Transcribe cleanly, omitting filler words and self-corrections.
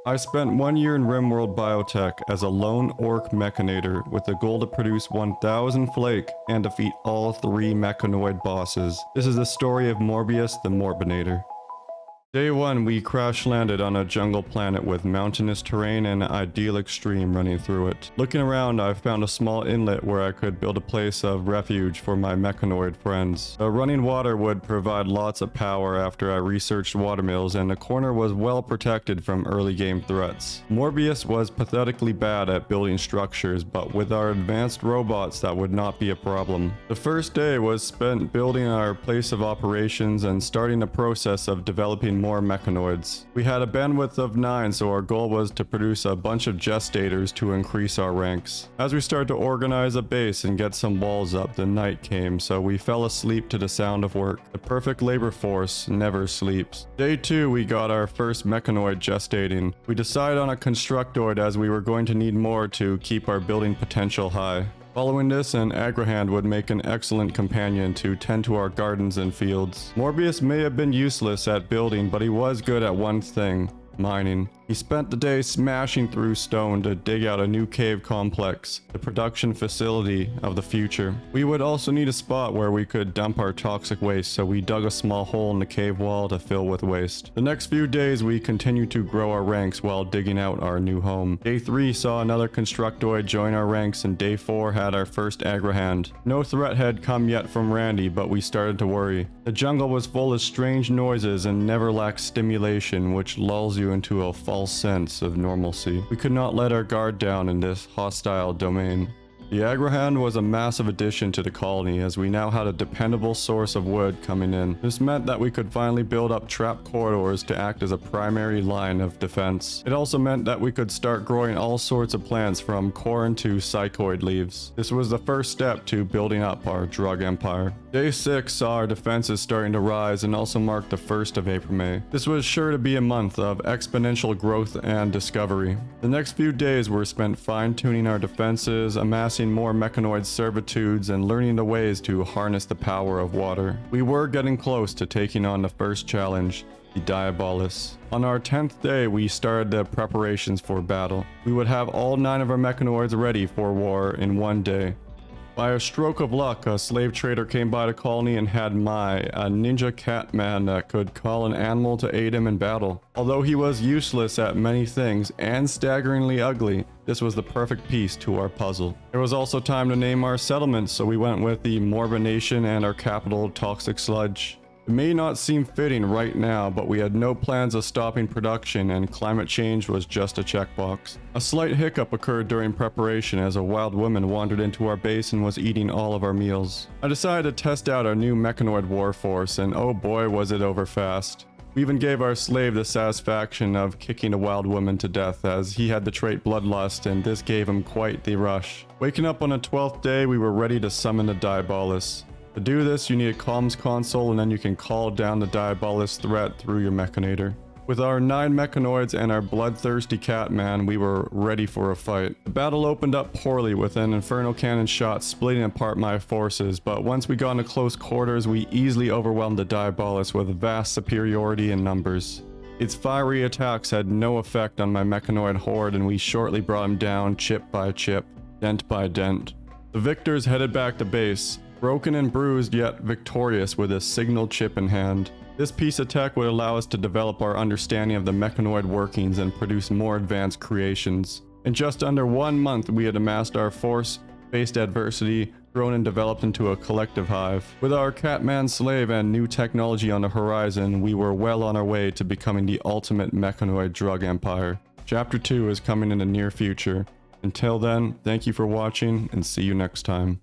I spent 1 year in Rimworld BioTech as a lone Ork Mechanitor with the goal to produce 1000 Flake and defeat all 3 Mechanoid bosses. This is the story of Morbius the Morbinator. Day 1, we crash landed on a jungle planet with mountainous terrain and an idyllic stream running through it. Looking around, I found a small inlet where I could build a place of refuge for my mechanoid friends. The running water would provide lots of power after I researched watermills, and the corner was well protected from early game threats. Morbius was pathetically bad at building structures, but with our advanced robots that would not be a problem. The first day was spent building our place of operations and starting the process of developing more mechanoids. We had a bandwidth of 9, so our goal was to produce a bunch of gestators to increase our ranks. As we started to organize a base and get some walls up, the night came, so we fell asleep to the sound of work. The perfect labor force never sleeps. Day 2, we got our first mechanoid gestating. We decided on a constructoid as we were going to need more to keep our building potential high. Following this, an agrahand would make an excellent companion to tend to our gardens and fields. Morbius may have been useless at building, but he was good at one thing: mining. He spent the day smashing through stone to dig out a new cave complex, the production facility of the future. We would also need a spot where we could dump our toxic waste, so we dug a small hole in the cave wall to fill with waste. The next few days we continued to grow our ranks while digging out our new home. Day 3 saw another constructoid join our ranks, and day 4 had our first agrahand. No threat had come yet from Randy, but we started to worry. The jungle was full of strange noises and never lacked stimulation, which lulls you into a false sense of normalcy. We could not let our guard down in this hostile domain. The agrahand was a massive addition to the colony, as we now had a dependable source of wood coming in. This meant that we could finally build up trap corridors to act as a primary line of defense. It also meant that we could start growing all sorts of plants, from corn to psychoid leaves. This was the first step to building up our drug empire. Day 6 saw our defenses starting to rise and also marked the 1st of April. This was sure to be a month of exponential growth and discovery. The next few days were spent fine-tuning our defenses, amassing more mechanoid servitudes, and learning the ways to harness the power of water. We were getting close to taking on the first challenge, the Diabolus. On our 10th day, we started the preparations for battle. We would have all 9 of our mechanoids ready for war in one day. By a stroke of luck, a slave trader came by the colony and had Mai, a ninja cat man that could call an animal to aid him in battle. Although he was useless at many things and staggeringly ugly, this was the perfect piece to our puzzle. There was also time to name our settlements, so we went with the Morbination and our capital, Toxic Sludge. It may not seem fitting right now, but we had no plans of stopping production, and climate change was just a checkbox. A slight hiccup occurred during preparation as a wild woman wandered into our base and was eating all of our meals. I decided to test out our new mechanoid warforce, and oh boy was it over fast. We even gave our slave the satisfaction of kicking a wild woman to death, as he had the trait Bloodlust, and this gave him quite the rush. Waking up on the 12th day, we were ready to summon the Diabolus. To do this, you need a comms console, and then you can call down the Diabolus threat through your Mechanator. With our 9 mechanoids and our bloodthirsty catman, we were ready for a fight. The battle opened up poorly with an inferno cannon shot splitting apart my forces, but once we got into close quarters, we easily overwhelmed the Diabolus with vast superiority in numbers. Its fiery attacks had no effect on my mechanoid horde, and we shortly brought him down chip by chip, dent by dent. The victors headed back to base, broken and bruised yet victorious, with a signal chip in hand. This piece of tech would allow us to develop our understanding of the mechanoid workings and produce more advanced creations. In just under 1 month, we had amassed our force, faced adversity, grown and developed into a collective hive. With our Catman slave and new technology on the horizon, we were well on our way to becoming the ultimate mechanoid drug empire. Chapter 2 is coming in the near future. Until then, thank you for watching, and see you next time.